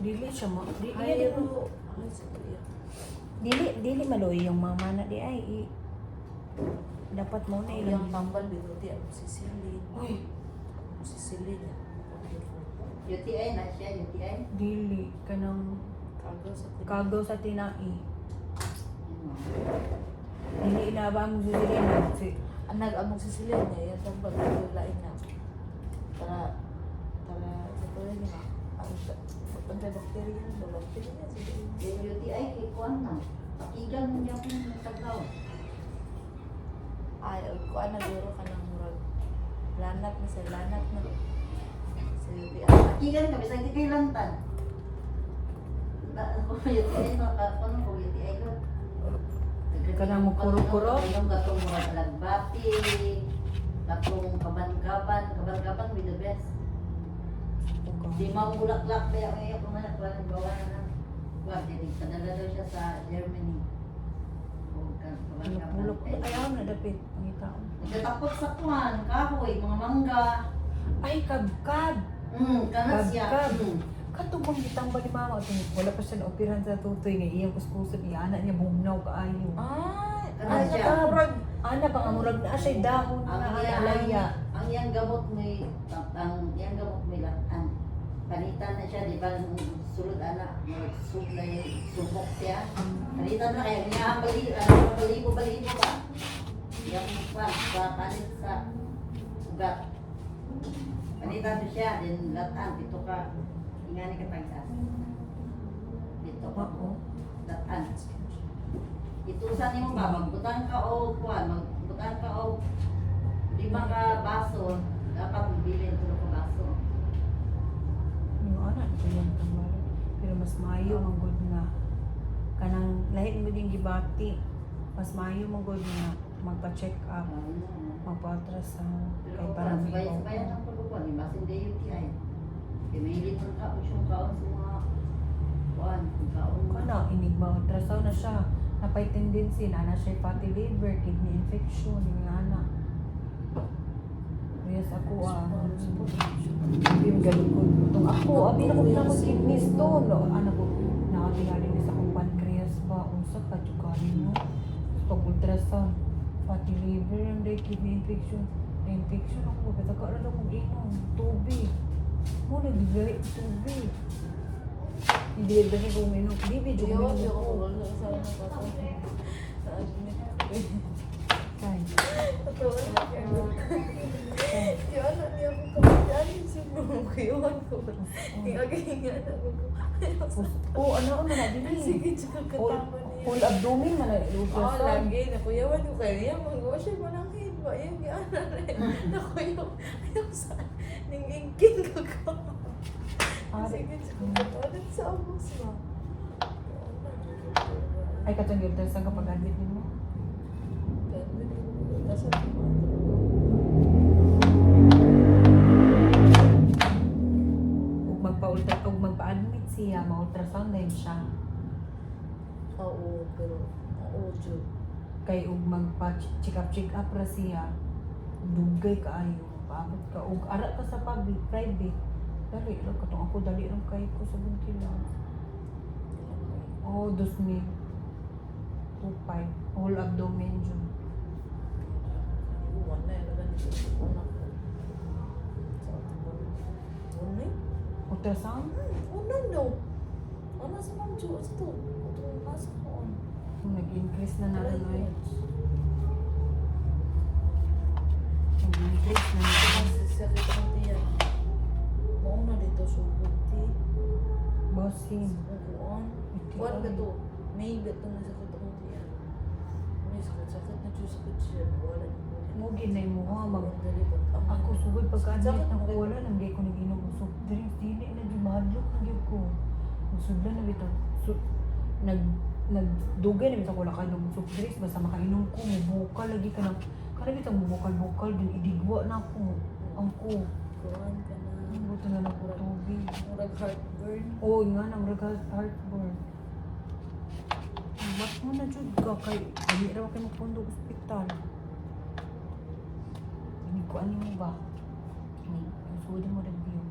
Dili siya mo. Ay, sige. Dili maloy yung mama na di ay. Dapat mo na Yung ilang tambal dito, di ako sisilin. Uy, Ako sisilin. UTI na siya, UTI. dili kanang kagaw sa tinai. Dili ilabang susilin si Anag among sisilin niya, yung tambal dito lain na. Para ito yun nga. Ang antibacterial na bacteria. Yung UTI, kikuan na. Pakigan mo niya kung natagaw. Ay, kuan na duro ka ng murag. Lanat na sa lanat na. Sa UTI. Pakigan kami, sa hindi kayo lantan. Kung UTI, paano kung UTI ko? Kanang mo kuro-kuro? Yung gatong mga talagbati, gatong kaban-kaban with the best. Di maulak-lak kaya may ako na nakuha ng gawa na ng wag, padala daw siya sa Germany. Bulok ayaw na dapit ang itaon. Nagtatakot sa kuhan, kahoy, mga mangga. Ay kabkab. Kanas siya. Kabkab. Katubang gitang ba ni mama ito, wala pa siya na-operahan sa tutoy nga iyang kuskusan iya anak niya bumnaw kaayo. Ay, Kanas siya. murag. Ana pa nga murag na siya dahon na alaya. Ang iyang gamot may latan. Panitan na siya, di ba? Sulod anak, sub na yung subok siya. Panitan na kaya niya ang balibo ba? Yung panit sa ugat. Panitan na siya, din latan, dito ka. Ingani ka tagdas. Dito ka po. Latan. Itusan niyo ba? Magbutang ka o kuwan, magbutang ka o 5 ka baso, dapat magbili ito ka baso. Yung anak ito yung tambal. Pero mas maayo ang good nga. Kanang lahi mo din gibati. Mas maayo mo good nga magpa-check up, magpa-ultrasound kay para may Sabay-sabay ang pagkukuhan, di ba? Hindi UTI. Kaya may hilit ng kaon siyang kaon sa mga kuhan, kaon mo. Kana inig ultrasound na siya. Napay tendency na siya fatty liver, kidney infection, yung anak. Yes, ako yung ganun ko. Itong ako, abi na ko na ko kidney stone. Anak ko, nakabihalin sa akong pancreas ba? Unsa ka, tsukarin mo. Pag-ultrasound, fatty liver, and kidney infection. Na-infection ako, kataka na akong inom, tubig. Mo, nagbigay, tubig. Hindi ba niya kung inom? Hindi, medyo Yo, uminom yo, ako. wala sa ano pa to. Sa admit. Ay, Yung ano niya ako kapatid, siguro ko yun. Hinga-hinga na ako. oh, ano na din eh. Sige, tsaka katama niya. Full abdomen man na Oo, ultrasound. lagi. Nakuyawan ko kayo. Yan, magawa siya mananghin ba? Yan, gana rin. Nakuyaw. Ayaw sa ningingking ko ko. Sige, tsaka katulad sa amos ba? Ay, katong yung ultrasound kapag admit mo. Ug magpa-admit siya, ma-ultrasound din siya. Oo, pero oo, Diyo. Kay ug magpa-check up ra siya. Dugay kaayo, paabot ka ug ara ka sa public, private. Dali ra katong ako dali ra kay ko sa Buntila. Oh, 2,000. 2,500. Whole abdomen dyan. Uwan na yun. Uwan ko. Uwan Ultrasound? Uwan no. Ano sa mga Diyos to? Ito nasa ko. Nag-increase na na rin ay. Nag-increase na na. Sakit ang tiyan. Mauna dito sugod ti. Bossing. Uwan. Uwan ka to. May gato na sakit ang tiyan. May sakit na Diyos ko siya. Wala na po. Mugi na mo ha, mag Ako ako sugod pagka-admit Sakit na mo ko kayo? wala nang gay ko nag-inom og soft drinks dili na di mahadlok na gyud ko. Sudlan na bitaw. Nagdugay na bitaw ko la kay soft drinks basta makainom ko mubukal lagi ka nang kada bitaw mubukal din idigwa na ako. Ang ko. Kuhan ka na. Buto na lang ko tubig. Murag heartburn. Oo nga nang heartburn. Ba't mo na jud ka kay dili ra kay magpundo sa ospital. Hindi ko ano mo ba? Sugod mo review.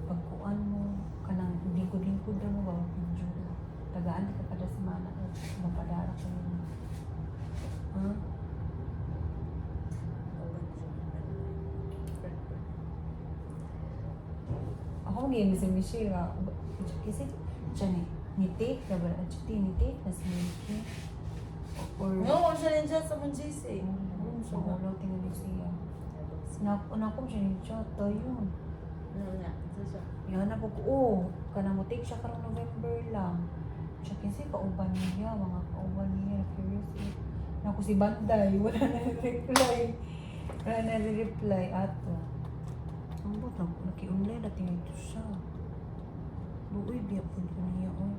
Pagkuan mo kanang lingkod-lingkod na mo ba? Medyo tagaan ka kada semana. Mapadara ko yun. Ha? Ako ni Michelle nga. Kasi siya ni take na ba? At siya ni take na si Milky. Or No, siya rin siya sa Manjisi. sa ulo tingnan siya. Nakom siya ni Chota yun. Ano nga, ito siya. Yan na po ko. Kanang mo take siya karong November lang. Siya kasi kauban niya, mga kauban niya. Curious eh. Naku si Banday, wala na reply. Wala na reply ato. Ang bot na naki-online natin ito siya. Buoy, biya po niya. Oh.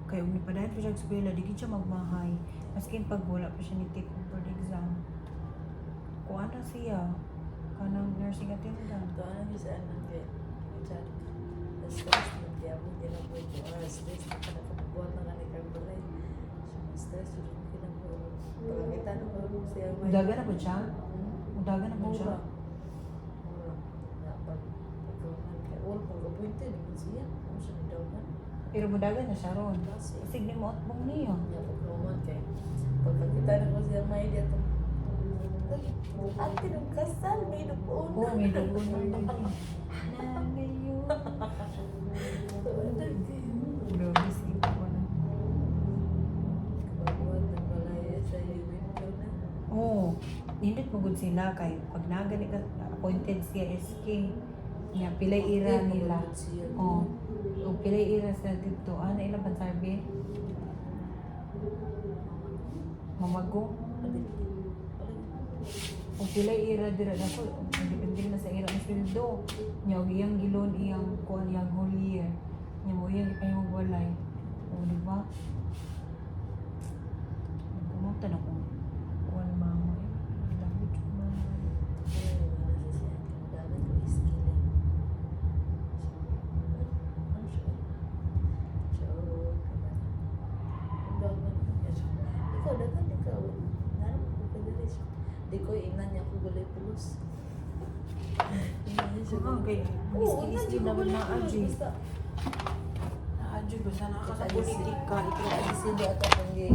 Kaya umi pa dahil pa siya sa eskwela, di siya magmahay. Maskin pag wala pa siya ni take over the exam. Kuha na siya. Kanang nursing attendant. Ito, ano yung saan ng kaya? Chat. Stress ng kaya mo, hindi na po ito. Stress na ka nakapabuhat na nga ni Carbolay. Stress, yun yung kinabuhat. Pagkakita na po siya. Udaga na po siya? Udaga na po siya? Mura. Dapat. Ikaw man kaya. Wala pang appointed. Naman siya. Ano siya ni Dawgan? Pero mudaga na siya ron. Kasi. Sige mo at mong niyo. Niya pagkaman kay. Pagkakita na ko siya may diya to. Ate nung kasal, may dupoon. Oo, may dugon mo yun. Nangayon. Grabe, sige ko na. Kababuhat ng malaya sa event ko na. Oo. Nindot mo gud sila kay pag nagani ka appointed siya SK. Nga pilay ira nila. Oo. O pilay ira sa dito. Ano ila ba sabi? Mamago. O pilay ira dira na ko. Depende na sa ira ang sweldo. Nya og iyang gilon iyang kuan iyang whole year. Nya mo iyang ipahimog walay. O di ba? Kumunta na ko. Kuan mama. Dami jud mama. Di ko inan niya ko gulay pulos. Ah, okay. Oo, inan Miski niya ko naman gulay na pulos. Aji. Basta, Na Aji, basta Sa nakakapolitika. politika, ikaw ay sila at akong gay.